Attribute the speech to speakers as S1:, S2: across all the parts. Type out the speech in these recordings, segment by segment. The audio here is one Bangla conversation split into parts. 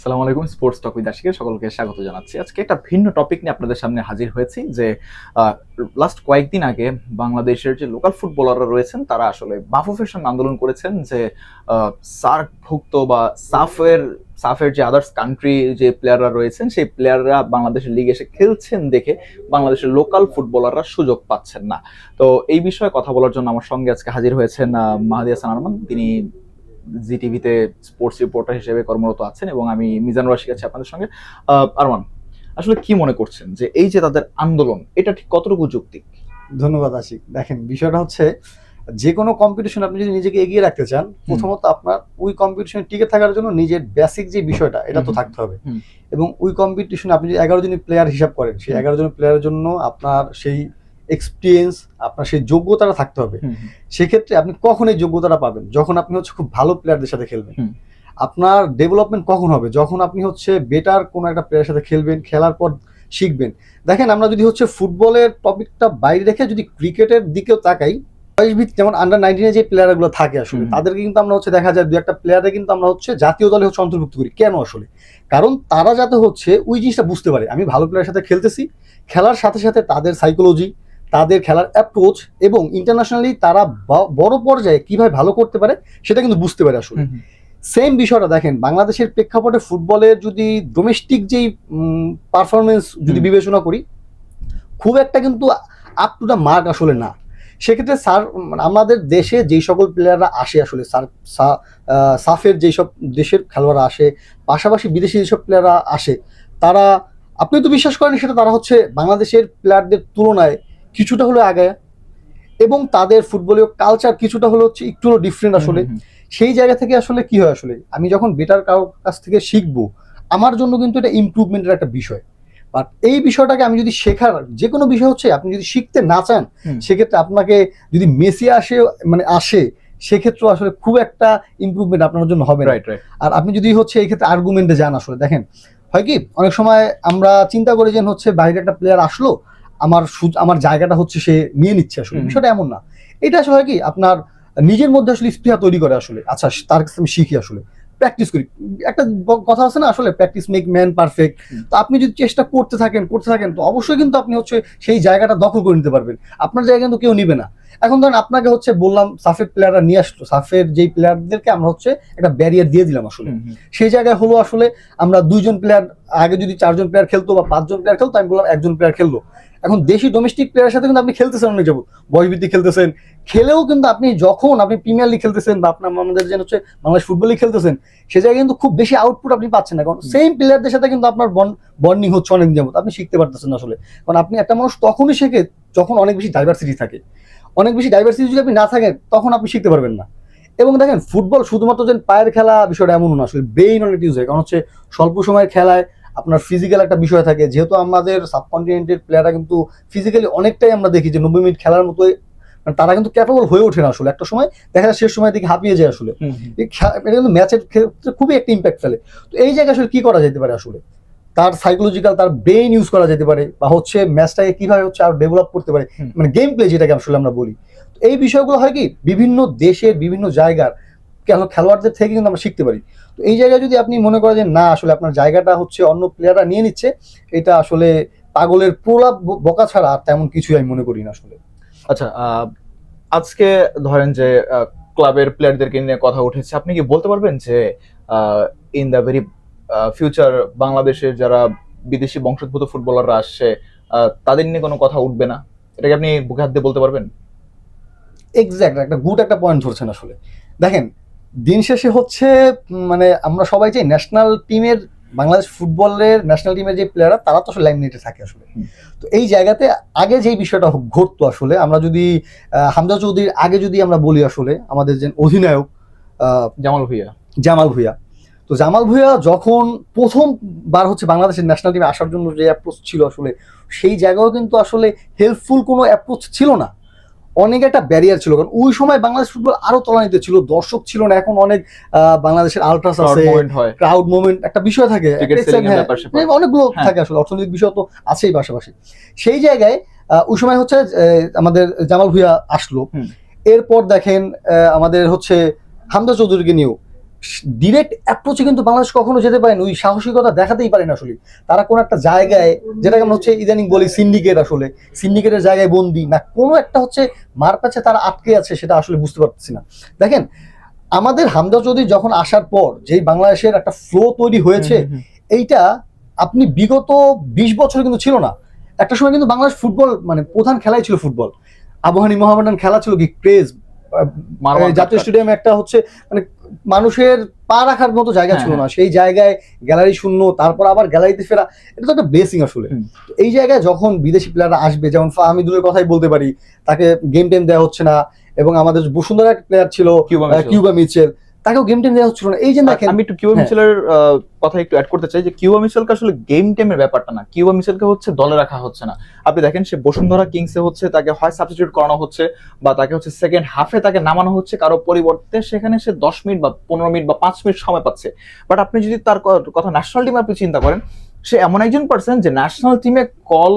S1: আসসালামু আলাইকুম। স্পোর্টস টক উইথ আশিকে সকলকে স্বাগত জানাচ্ছি। আজকে একটা ভিন্ন টপিক নিয়ে আপনাদের সামনে হাজির হয়েছি যে লাস্ট কয়েকদিন আগে বাংলাদেশের যে লোকাল ফুটবলাররা রয়েছেন তারা আসলে বাফুফের সামনে আন্দোলন করেছেন যে সার্কভুক্ত বা সাফের যে আদার্স কান্ট্রি যে প্লেয়াররা রয়েছেন সেই প্লেয়াররা বাংলাদেশের লিগে এসে খেলছেন দেখে বাংলাদেশের লোকাল ফুটবলাররা সুযোগ পাচ্ছেন না। তো এই বিষয়ে কথা বলার জন্য আমার সঙ্গে আজকে হাজির হয়েছেন মাহাদি হাসান আরমান। তিনি জি টিভিতে স্পোর্টস রিপোর্টার হিসেবে কর্মরত আছেন এবং আমি মিজান রশিদ আছি আপনাদের সঙ্গে। আরমান, আসলে কি মনে করছেন যে এই যে তাদের আন্দোলন এটা ঠিক কতটুকু যৌক্তিক?
S2: ধন্যবাদ আশিক। দেখেন, বিষয়টা হচ্ছে যে কোনো কম্পিটিশন আপনি যদি নিজেকে এগিয়ে রাখতে চান, প্রথমত আপনার ওই কম্পিটিশনে টিকে থাকার জন্য নিজের বেসিক যে বিষয়টা এটা তো থাকতে হবে। এবং ওই কম্পিটিশনে আপনি যদি 11 জনের প্লেয়ার হিসাব করেন, সেই 11 জনের প্লেয়ারের জন্য আপনার সেই এক্সপিরিয়েন্স, আপনার সেই যোগ্যতাটা থাকতে হবে। সেক্ষেত্রে আপনি কখন এই যোগ্যতাটা পাবেন? যখন আপনি হচ্ছে খুব ভালো প্লেয়ারদের সাথে খেলবেন। আপনার ডেভেলপমেন্ট কখন হবে? যখন আপনি হচ্ছে বেটার কোনো একটা প্লেয়ারের সাথে খেলবেন, খেলার পর শিখবেন। দেখেন, আমরা যদি হচ্ছে ফুটবলের টপিকটা বাইরে রেখে যদি ক্রিকেটের দিকেও তাকাই, বয়সভিত্তিক যেমন আন্ডার 19 যে প্লেয়ারগুলো থাকে আসলে তাদেরকে কিন্তু আমরা হচ্ছে দেখা যায় দু একটা প্লেয়ারে কিন্তু আমরা হচ্ছে জাতীয় দলে হচ্ছে অন্তর্ভুক্ত করি। কেন? আসলে কারণ তারা যাতে হচ্ছে ওই জিনিসটা বুঝতে পারে, আমি ভালো প্লেয়ারের সাথে খেলতেছি, খেলার সাথে সাথে তাদের সাইকোলজি, তাদের খেলার অ্যাপ্রোচ এবং ইন্টারন্যাশনালি তারা বড় পর্যায়ে কিভাবে ভালো করতে পারে সেটা কিন্তু বুঝতে পারে আসলে। সেম বিষয়টা দেখেন বাংলাদেশের প্রেক্ষাপটে ফুটবলের যদি ডোমেস্টিক যেই পারফরমেন্স যদি বিবেচনা করি, খুব একটা কিন্তু আপ টু দ্য মার্ক আসলে না। সেক্ষেত্রে আমাদের দেশে যেই সকল প্লেয়াররা আসে আসলে সাফের যেই সব দেশের খেলোয়াড়রা আসে, পাশাপাশি বিদেশি যেসব প্লেয়াররা আসে, তারা আপনি তো বিশ্বাস করেন সেটা তারা হচ্ছে বাংলাদেশের প্লেয়ারদের তুলনায় কিছুটা হলেও আগে এবং তাদের ফুটবলীয় কালচার কিছুটা হলো হচ্ছে একটু ডিফারেন্ট আসলে। সেই জায়গা থেকে আসলে কি হয়, আসলে আমি যখন বেটার কারোর কাছ থেকে শিখবো, আমার জন্য কিন্তু এটা ইমপ্রুভমেন্টের একটা বিষয়। বাট এই বিষয়টাকে আমি যদি শেখার যে কোনো বিষয় হচ্ছে আপনি যদি শিখতে না চান, সেক্ষেত্রে আপনাকে যদি মেসি আসে সেক্ষেত্রে আসলে খুব একটা ইমপ্রুভমেন্ট আপনার জন্য হবে না। আর আপনি যদি হচ্ছে এই ক্ষেত্রে আর্গুমেন্টে যান, আসলে দেখেন হয় কি অনেক সময় আমরা চিন্তা করি যে হচ্ছে বাইরে একটা প্লেয়ার আসলো, আমার জায়গাটা হচ্ছে সে নিয়ে নিচ্ছে। আসলে বিষয়টা এমন না। এটা আসলে হয় কি আপনার নিজের মধ্যে আসলে স্পৃহা তৈরি করে আসলে, আচ্ছা তার কাছে আমি শিখি, আসলে প্র্যাকটিস করি। একটা কথা আছে না, আসলে প্র্যাকটিস মেক ম্যান পারফেক্ট। তো আপনি যদি চেষ্টা করতে থাকেন তো অবশ্যই কিন্তু আপনি হচ্ছে সেই জায়গাটা দখল করে নিতে পারবেন। আপনার জায়গা কিন্তু কেউ নিবে না। এখন ধরেন আপনাকে হচ্ছে বললাম সাফের প্লেয়াররা নিয়ে আসলো, সাফের যেই প্লেয়ারদেরকে আমরা হচ্ছে একটা ব্যারিয়ার দিয়ে দিলাম আসলে। সেই জায়গায় হলো আসলে আমরা 2জন প্লেয়ার, আগে যদি 4জন প্লেয়ার খেলতো বা 5জন প্লেয়ার খেলতো, আমি বললাম 1জন প্লেয়ার খেললো। এখন দেশি ডোমেস্টিক প্লেয়ারের সাথে কিন্তু আপনি খেলতেছেন অনেক যাবো, বয়সভিত্তিক খেলতেছেন, খেলেও কিন্তু আপনি যখন আপনি প্রিমিয়ার লিগ খেলতেছেন বা আপনার আমাদের যে হচ্ছে বাংলাদেশ ফুটবল লিগ খেলতেছেন, সে জায়গায় কিন্তু খুব বেশি আউটপুট আপনি পাচ্ছেন না। কারণ সেম প্লেয়ারদের সাথে কিন্তু আপনার বন্ডিং হচ্ছে অনেক যাবত, আপনি শিখতে পারতেছেন আসলে। কারণ আপনি একটা মানুষ তখনই শেখে যখন অনেক বেশি ডাইভার্সিটি থাকে। অনেক বেশি ডাইভার্সিটি যদি আপনি না থাকেন তখন আপনি শিখতে পারবেন না। এবং দেখেন ফুটবল শুধুমাত্র যে পায়ের খেলা বিষয়টা এমন না, আসলে ব্রেইন অনেক ইউজ হয়। কারণ হচ্ছে স্বল্প সময়ের খেলায় আপনার ফিজিক্যাল একটা বিষয় থাকে, যেহেতু আমাদের সাবকন্টিনেন্টের প্লেয়াররা কিন্তু ফিজিক্যালি অনেকটাই আমরা দেখি যে 90 মিনিট খেলার মতোই তারা কিন্তু ক্যাপেবল হয়ে ওঠে না আসলে। একটা সময় দেখা যায় শেষ সময় দিকে হাঁপিয়ে যায় আসলে। এটা কিন্তু ম্যাচের ক্ষেত্রে খুবই একটা ইম্প্যাক্ট ফেলে। তো এই জায়গায় আসলে কি করা যেতে পারে, আসলে তার সাইকোলজিক্যাল, তার ব্রেইন ইউজ করা যেতে পারে, বা হচ্ছে ম্যাচটাকে কিভাবে হচ্ছে আরো ডেভেলপ করতে পারে, মানে গেম প্লে যেটাকে আসলে আমরা বলি। এই বিষয়গুলো হয় কি বিভিন্ন দেশের বিভিন্ন জায়গার খেলোয়াড়দের থেকে কিন্তু আমরা শিখতে পারি। তো এই জায়গায় যদি আপনি মনে করেন যে না আসলে আপনার জায়গাটা হচ্ছে অন্য প্লেয়াররা নিয়ে নিচ্ছে, এটা আসলে পাগলের প্রলাপ বকা ছাড়া আর তেমন কিছুই আমি মনে করি না আসলে।
S1: আচ্ছা, আজকে ধরেন যে ক্লাবের প্লেয়ারদেরকে নিয়ে কথা উঠেছে, আপনি কি বলতে পারবেন যে ইন দ্য ভেরি ফিউচার বাংলাদেশের যারা বিদেশি বংশোদ্ভূত ফুটবলাররা আসছে তাদের নিয়ে কোনো কথা উঠবে না? এটাকে আপনি বুকে হাত দিয়ে বলতে পারবেন?
S2: এক্স্যাক্ট একটা গুড একটা পয়েন্ট ধরছেন আসলে। দেখেন, দিন শেষে হচ্ছে আমরা সবাই চাই ন্যাশনাল টিমের, বাংলাদেশ ফুটবলের ন্যাশনাল টিমের যে প্লেয়াররা তারা তো আসলে লাইমলাইটে থাকে আসলে। তো এই জায়গাতে আগে যেই বিষয়টা ঘটতো আসলে, আমরা যদি হামজা চৌধুরীর আগে যদি আমরা বলি, আসলে আমাদের যে অধিনায়ক জামাল ভুঁইয়া, তো জামাল ভুঁইয়া যখন প্রথমবার হচ্ছে বাংলাদেশের ন্যাশনাল টিমে আসার জন্য যে অ্যাপ্রোচ ছিল আসলে, সেই জায়গাও কিন্তু আসলে হেল্পফুল কোনো অ্যাপ্রোচ ছিল না, অনেক একটা ব্যারিয়ার ছিল। কারণ ওই সময় বাংলাদেশ ফুটবল আরো তলানিতে ছিল, দর্শক ছিল না। এখন অনেক বাংলাদেশের আলট্রাস আছে, ক্রাউড মুভমেন্ট একটা বিষয় থাকে, অনেকগুলো থাকে আসলে, অর্থনৈতিক বিষয় তো আছেই পাশাপাশি। সেই জায়গায় ওই সময় হচ্ছে আমাদের জামাল ভুঁইয়া আসলো। এরপর দেখেন আমাদের হচ্ছে হামজা চৌধুরীকে নিয়েও ডিরেক্ট অ্যাপ্রোচে কিন্তু বাংলাদেশ কখনো যেতে পারে না, ওই সাহসিকতা দেখাতেই পারে না আসলে। তারা কোনো একটা জায়গায়, যেটাকে আমরা হচ্ছে ইদানিং বলি সিন্ডিকেট, আসলে সিন্ডিকেটের জায়গায় বন্দি না, কোনো একটা হচ্ছে মার প্যাচে তারা আটকে আছে, সেটা আসলে বুঝতে পারতেছি না। দেখেন আমাদের হামজা চৌধুরী যখন আসার পর যেই বাংলাদেশের একটা ফ্লো তৈরি হয়েছে, এইটা আপনি বিগত 20 বছর কিন্তু ছিল না। একটা সময় কিন্তু বাংলাদেশ ফুটবল মানে প্রধান খেলাই ছিল ফুটবল, আবহানী মোহামেডান খেলা ছিল কি ক্রেজ, জাতীয় স্টেডিয়ামে একটা হচ্ছে মানে মানুষের পা রাখার মতো জায়গা ছিল না, সেই জায়গায় গ্যালারি শূন্য, তারপর আবার গ্যালারিতে ফেরা, এটা তো একটা ব্লেসিং আসলে। এই জায়গায় যখন বিদেশি প্লেয়াররা আসবে, যেমন ফাহমিদুলের কথাই বলতে পারি, তাকে গেম টাইম দেওয়া হচ্ছে না, এবং আমাদের বসুন্ধরা একটা প্লেয়ার ছিল কিউবা মিচেল, তাকেও গেম টাইম দেওয়া হচ্ছিল না। এই যে দেখেন,
S1: আমি একটু কিউবা মিচেলের কথা একটু অ্যাড করতে চাই যে কিউবা মিচেলকে আসলে গেম টাইমের ব্যাপারটা না, কিউবা মিচেলকে হচ্ছে দলে রাখা হচ্ছে না। আপনি দেখেন সে বসুন্ধরা কিংসে হচ্ছে তাকে হয় সাবস্টিটিউট করানো হচ্ছে, বা তাকে হচ্ছে সেকেন্ড হাফে তাকে নামানো হচ্ছে কারো পরিবর্তে, সেখানে সে 10 মিনিট বা 15 মিনিট বা 5 মিনিট সময় পাচ্ছে। বাট আপনি যদি তার কথা ন্যাশনাল টিমে আপনি চিন্তা করেন, সে এমন একজন পার্সন যে ন্যাশনাল টিমে কল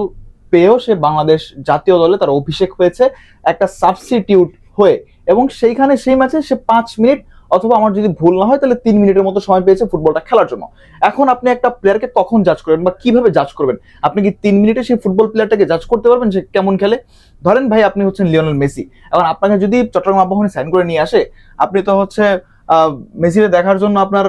S1: পেয়েও সে বাংলাদেশ জাতীয় দলে তার অভিষেক হয়েছে একটা সাবস্টিটিউট হয়ে, এবং সেইখানে সেই ম্যাচে সে 5 মিনিট অথবা আমার যদি ভুল না হয় তাহলে 3 মিনিটের মতো সময় পেয়েছে ফুটবলটা খেলার জন্য। এখন আপনি একটা প্লেয়ারকে কখন জাজ করবেন বা কিভাবে জাজ করবেন? আপনি কি 3 মিনিটে সেই ফুটবল প্লেয়ারটাকে জাজ করতে পারবেন সে কেমন খেলে? ধরেন ভাই আপনি হচ্ছেন লিওনেল মেসি, এখন আপনাকে যদি চট্টগ্রাম আবাহনী সাইন করে নিয়ে আসে, আপনি তো হচ্ছে মেসিকে দেখার জন্য আপনার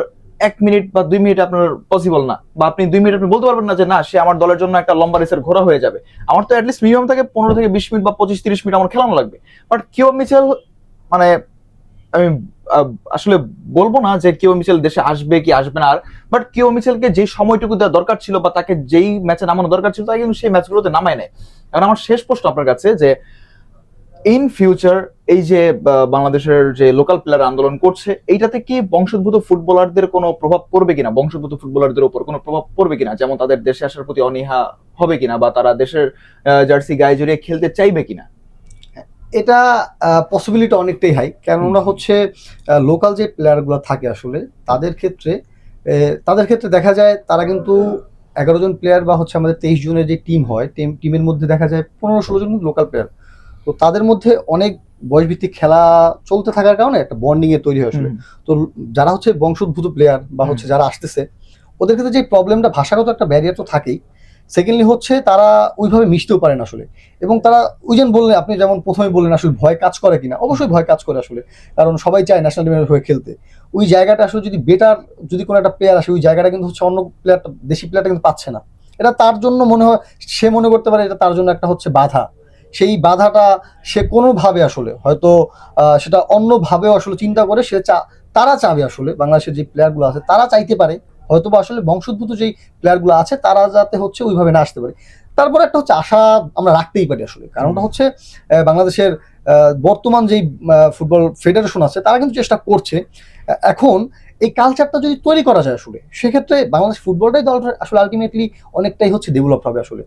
S1: 1 মিনিট বা 2 মিনিট আপনার পসিবল না, বা আপনি 2 মিনিট আপনি বলতে পারবেন না যে না সে আমার দলের জন্য একটা লম্বা রেসের ঘোড়া হয়ে যাবে। আমার তো অ্যাটলিস্ট মিনিমাম থেকে 15 থেকে 20 মিনিট বা 25-30 মিনিট আমার খেলানো লাগবে। বাট কিউবা মিচেল মানে আমি আসলে বলবো না যে কিউবা মিচেল দেশে আসবে কি আসবে না, আর বাট কিউবা মিচেলকে যে সময়টুকু দেওয়া দরকার ছিল বা তাকে যেই ম্যাচে নামানো দরকার ছিল তাকে কিন্তু সেই ম্যাচগুলোতে নামায় নেয়। এখন আমার শেষ প্রশ্ন আপনার কাছে যে ইন ফিউচার এই যে বাংলাদেশের যে লোকাল প্লেয়ার আন্দোলন করছে, এইটাতে কি বংশোদ্ভূত ফুটবলারদের কোনো প্রভাব পড়বে কিনা, বংশোদ্ভূত ফুটবলারদের উপর কোনো প্রভাব পড়বে কিনা, যেমন তাদের দেশে আসার প্রতি অনীহা হবে কিনা, বা তারা দেশের জার্সি গায়ে জড়িয়ে খেলতে চাইবে কিনা?
S2: এটা পসিবিলিটি অনেকটাই হাই, কেননা হচ্ছে লোকাল যে প্লেয়ারগুলো থাকে আসলে তাদের ক্ষেত্রে দেখা যায় তারা কিন্তু 11 জন প্লেয়ার বা হচ্ছে আমাদের 23 জনের যে টিম হয়, টিমের মধ্যে দেখা যায় 15-16 জন লোকাল প্লেয়ার। তো তাদের মধ্যে অনেক বয়সভিত্তিক খেলা চলতে থাকার কারণে একটা বন্ডিং এ তৈরি হয় আসলে। তো যারা হচ্ছে বংশোদ্ভূত প্লেয়ার বা হচ্ছে যারা আসতেছে, ওদের ক্ষেত্রে যে প্রবলেমটা, ভাষাগত একটা ব্যারিয়ার তো থাকেই, সেকেন্ডলি হচ্ছে তারা ওইভাবে মিশতেও পারেন আসলে। এবং তারা ওই যেন বললেন, আপনি যেমন প্রথমে বললেন আসলে ভয় কাজ করে কিনা, অবশ্যই ভয় কাজ করে আসলে, কারণ সবাই চায় ন্যাশনাল টিমের হয়ে খেলতে। ওই জায়গাটা আসলে যদি বেটার যদি কোনো একটা প্লেয়ার আসে, ওই জায়গাটা কিন্তু হচ্ছে অন্য প্লেয়ারটা, দেশি প্লেয়ারটা কিন্তু পাচ্ছে না। এটা তার জন্য মনে হয়, সে মনে করতে পারে এটা তার জন্য একটা হচ্ছে বাধা। সেই বাধাটা সে কোনোভাবে আসলে হয়তো সেটা অন্যভাবেও আসলে চিন্তা করে তারা চাবে আসলে, বাংলাদেশের যে প্লেয়ারগুলো আছে তারা চাইতে পারে হয়তো বা আসলে বংশোদ্ভূত যেই প্লেয়ারগুলো আছে তারা যাতে হচ্ছে ওইভাবে না আসতে পারে। তারপরে একটা হচ্ছে আশা আমরা রাখতেই পারি আসলে, কারণটা হচ্ছে বাংলাদেশের বর্তমান যেই ফুটবল ফেডারেশন আছে তারা কিন্তু চেষ্টা করছে। এখন এই কালচারটা যদি তৈরি করা যায় আসলে, সেক্ষেত্রে বাংলাদেশ ফুটবলটাই দলটা আসলে আলটিমেটলি অনেকটাই হচ্ছে ডেভেলপ হবে আসলে।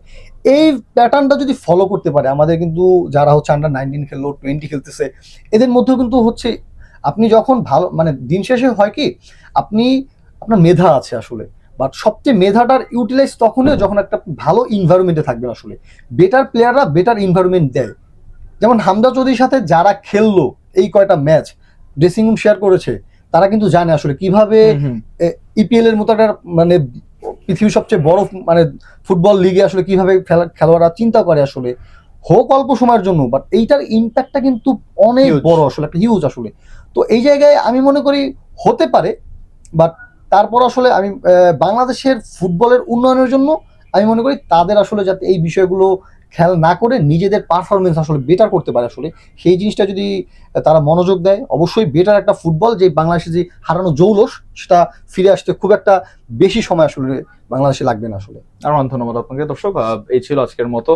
S2: এই প্যাটার্নটা যদি ফলো করতে পারে আমাদের, কিন্তু যারা হচ্ছে আন্ডার 19 খেললো, 20 খেলতেছে, এদের মধ্যেও কিন্তু হচ্ছে আপনি যখন ভালো মানে দিন শেষে হয় কি, আপনার মেধা আছে আসলে, বাট সবচেয়ে মেধাটার ইউটিলাইজ তখনই যখন একটা ভালো ইনভায়রনমেন্টে থাকবেন আসলে। বেটার প্লেয়াররা বেটার ইনভায়রনমেন্ট দেয়। যেমন হামজা চৌধুরীর সাথে যারা খেললো এই কয়টা ম্যাচ, ড্রেসিং রুম শেয়ার করেছে, তারা কিন্তু জানে আসলে কিভাবে ইপিএল এর মতো একটা মানে পৃথিবীর সবচেয়ে বড় মানে ফুটবল লিগে আসলে কিভাবে খেলোয়াড়রা চিন্তা করে আসলে, হোক অল্প সময়ের জন্য, বাট এইটার ইম্প্যাক্টটা কিন্তু অনেক বড় আসলে, একটা হিউজ আসলে। তো এই জায়গায় আমি মনে করি হতে পারে, বাট তারপর আসলে আমি বাংলাদেশের ফুটবলের উন্নয়নের জন্য আমি মনে করি তাদের আসলে যাতে এই বিষয়গুলো খেয়াল না করে নিজেদের পারফরমেন্স আসলে বেটার করতে পারে আসলে, সেই জিনিসটা যদি তারা মনোযোগ দেয়, অবশ্যই বেটার একটা ফুটবল, যে বাংলাদেশে যে হারানো জৌলস সেটা ফিরে আসতে খুব একটা বেশি সময় আসলে বাংলাদেশে লাগবে না আসলে।
S1: আর ধন্যবাদ আপনাকে। দর্শক, এই ছিল আজকের মতো।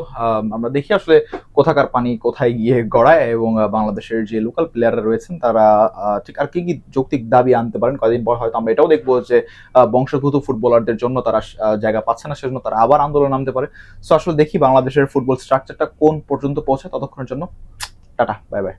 S1: আমরা দেখি আসলে কোথাকার পানি কোথায় গিয়ে গড়ায়, এবং বাংলাদেশের যে লোকাল প্লেয়াররা রয়েছেন তারা ঠিক আর কি কি যৌক্তিক দাবি আনতে পারেন। কয়েকদিন পর হয়তো আমরা এটাও দেখবো যে বংশোদ্ভূত ফুটবলারদের জন্য তারা জায়গা পাচ্ছে না, সেজন্য তারা আবার আন্দোলন নামতে পারে। সো আসলে দেখি বাংলাদেশের ফুটবল স্ট্রাকচারটা কোন পর্যন্ত পৌঁছে। ততক্ষণের জন্য টাটা, বাই বাই।